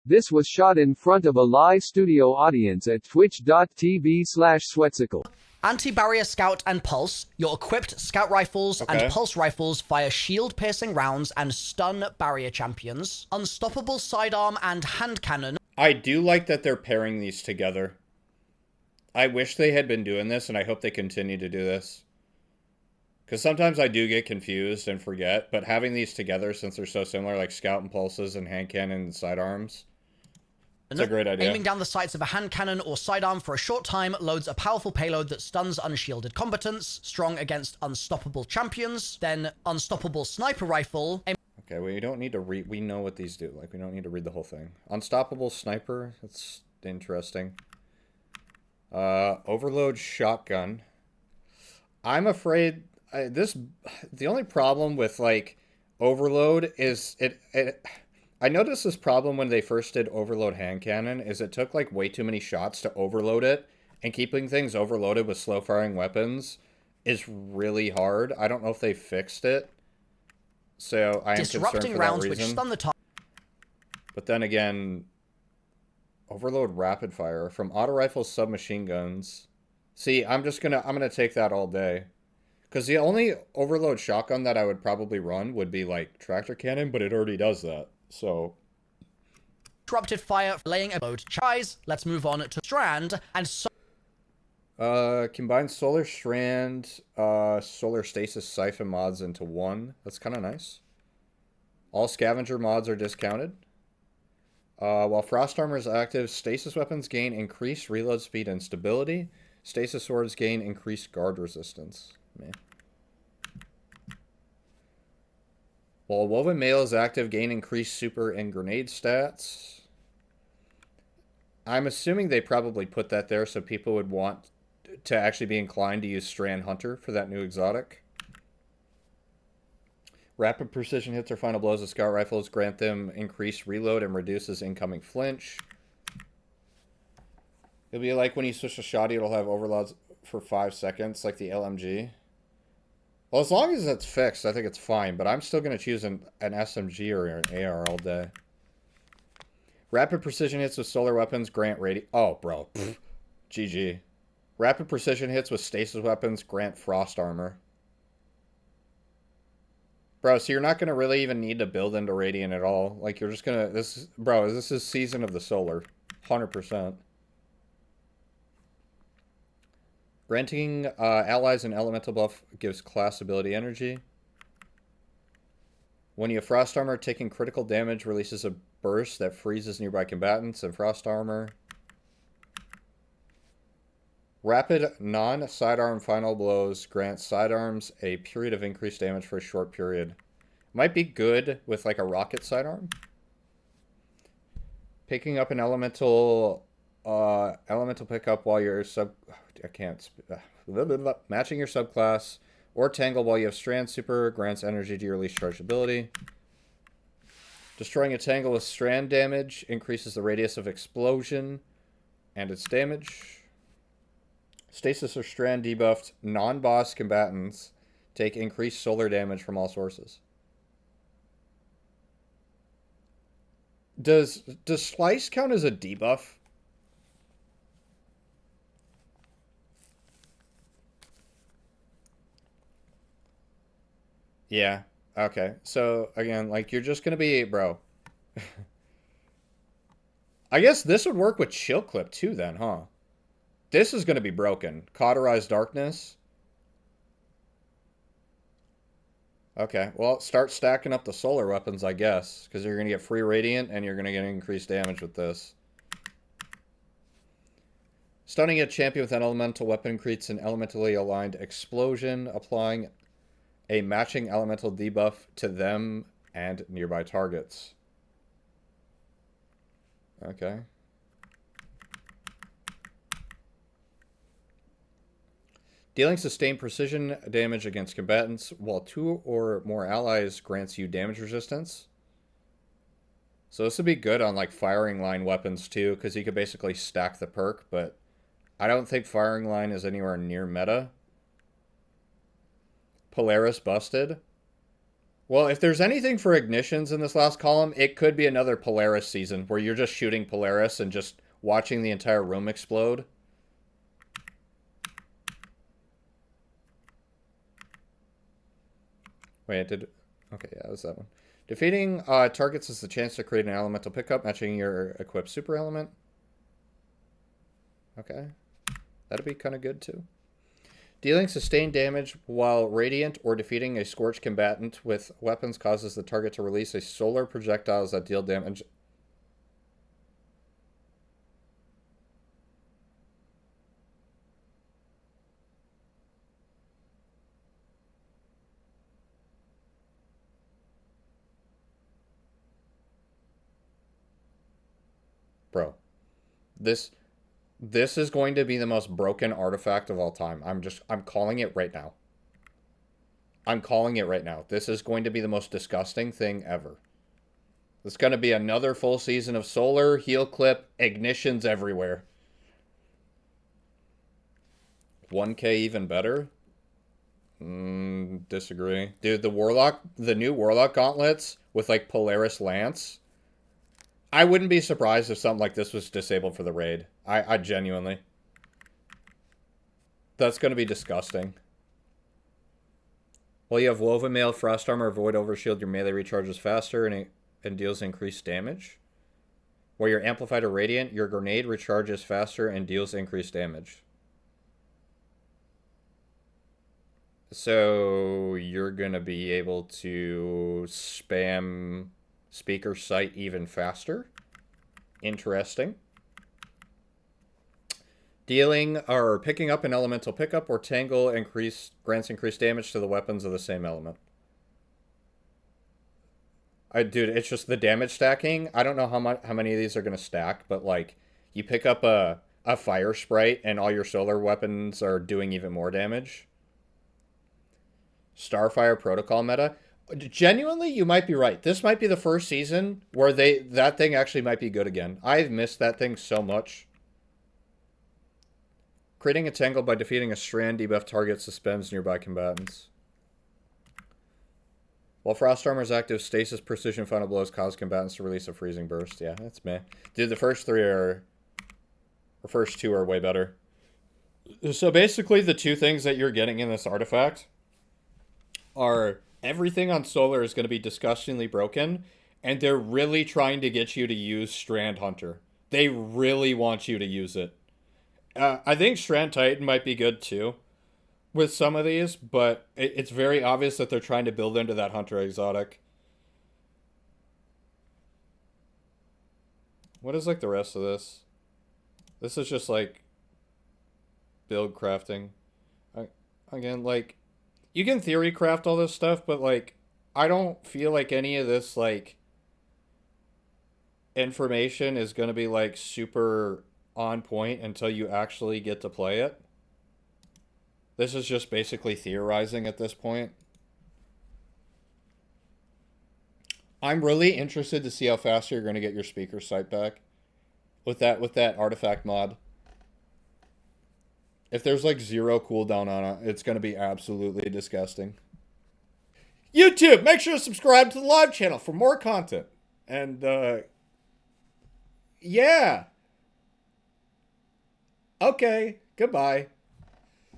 This was shot in front of a live studio audience at twitch.tv/Sweatcicle. Anti-barrier scout and pulse. Your equipped scout rifles and pulse rifles fire shield-piercing rounds and stun barrier champions. Unstoppable sidearm and hand cannon. I do like that they're pairing these together. I wish they had been doing this, and I hope they continue to do this. Because sometimes I do get confused and forget, but having these together, since they're so similar, like scout and pulses and hand cannon and sidearms, it's a great idea. Aiming down the sights of a hand cannon or sidearm for a short time loads a powerful payload that stuns unshielded combatants, strong against unstoppable champions. Then unstoppable sniper rifle. Okay, we don't need to read. We know what these do. Like, we don't need to read the whole thing. Unstoppable sniper. That's interesting. Overload shotgun. I'm afraid the only problem with like overload is I noticed this problem when they first did overload hand cannon is it took like way too many shots to overload it, and keeping things overloaded with slow firing weapons is really hard. I don't know if they fixed it. So I am concerned for that reason. Which stun the top. But then again, overload rapid fire from auto rifles, submachine guns. See, I'm gonna take that all day. Because the only overload shotgun that I would probably run would be like tractor cannon, but it already does that. So disrupted fire laying a load. Guys, let's move on to strand and combine solar strand, solar stasis siphon mods into one. That's kind of nice. All scavenger mods are discounted. While frost armor is active, stasis weapons gain increased reload speed and stability. Stasis swords gain increased guard resistance. Man. While woven mail is active, gain increased super and grenade stats. I'm assuming they probably put that there so people would want to actually be inclined to use Strand Hunter for that new exotic. Rapid precision hits or final blows of scout rifles grant them increased reload and reduces incoming flinch. It'll be like when you switch to shoddy, it'll have overloads for 5 seconds, like the LMG. Well, as long as it's fixed, I think it's fine, but I'm still going to choose an SMG or an AR all day. Rapid precision hits with solar weapons grant radius. Oh, bro. Pfft. GG. Rapid precision hits with stasis weapons grant frost armor. Bro, so you're not going to really even need to build into Radiant at all. Like, you're just going to... Bro, this is Season of the Solar. 100%. Granting allies an elemental buff gives class ability energy. When you have frost armor, taking critical damage releases a burst that freezes nearby combatants and frost armor. Rapid non-sidearm final blows grant sidearms a period of increased damage for a short period. Might be good with like a rocket sidearm. Picking up an elemental pickup while you're matching your subclass or tangle while you have strand super grants energy to your least charged ability. Destroying a tangle with strand damage increases the radius of explosion and its damage. Stasis or strand debuffed non-boss combatants take increased solar damage from all sources. Does slice count as a debuff? Yeah. Okay. So again, like you're just gonna be, bro. I guess this would work with chill clip too, then, huh? This is gonna be broken. Cauterized darkness. Okay. Well, start stacking up the solar weapons, I guess, because you're gonna get free radiant and you're gonna get increased damage with this. Stunning a champion with an elemental weapon creates an elementally aligned explosion, applying a matching elemental debuff to them and nearby targets. Okay. Dealing sustained precision damage against combatants while 2 or more allies grants you damage resistance. So this would be good on like firing line weapons too, because you could basically stack the perk, but I don't think firing line is anywhere near meta. Polaris busted. Well, if there's anything for ignitions in this last column, it could be another Polaris season where you're just shooting Polaris and just watching the entire room explode. Wait, okay, yeah, that was that one. Defeating targets is the chance to create an elemental pickup matching your equipped super element. Okay. That'd be kind of good, too. Dealing sustained damage while radiant or defeating a scorched combatant with weapons causes the target to release a solar projectiles that deal damage. Bro, this is going to be the most broken artifact of all time. I'm calling it right now. I'm calling it right now. This is going to be the most disgusting thing ever. It's going to be another full season of solar, heal clip, ignitions everywhere. 1K even better? Disagree. Dude, the new Warlock gauntlets with like Polaris Lance. I wouldn't be surprised if something like this was disabled for the raid. I genuinely. That's going to be disgusting. Well, you have Woven Mail, Frost Armor, Void Overshield. Your melee recharges faster and deals increased damage. While you're Amplified or Radiant, your grenade recharges faster and deals increased damage. So you're going to be able to spam Speaker Sight even faster. Interesting. Dealing or picking up an elemental pickup or tangle grants increased damage to the weapons of the same element. Dude, it's just the damage stacking. I don't know how many of these are going to stack, but like you pick up a fire sprite and all your solar weapons are doing even more damage. Starfire Protocol meta. Genuinely, you might be right. This might be the first season where that thing actually might be good again. I've missed that thing so much. Creating a tangle by defeating a strand debuff target suspends nearby combatants. While Frost Armor is active, stasis precision final blows cause combatants to release a freezing burst. Yeah, that's meh. Dude, the first two are way better. So basically, the two things that you're getting in this artifact are everything on solar is going to be disgustingly broken, and they're really trying to get you to use Strand Hunter. They really want you to use it. I think Strand Titan might be good too with some of these, but it's very obvious that they're trying to build into that Hunter exotic. What is like the rest of this? This is just like build crafting. Again, like you can theory craft all this stuff, but like I don't feel like any of this like information is going to be like super on point until you actually get to play it. This is just basically theorizing at this point. I'm really interested to see how fast you're going to get your speaker sight back with that artifact mod. If there's like 0 cooldown on it, it's going to be absolutely disgusting. YouTube, make sure to subscribe to the live channel for more content. And yeah. Okay, goodbye.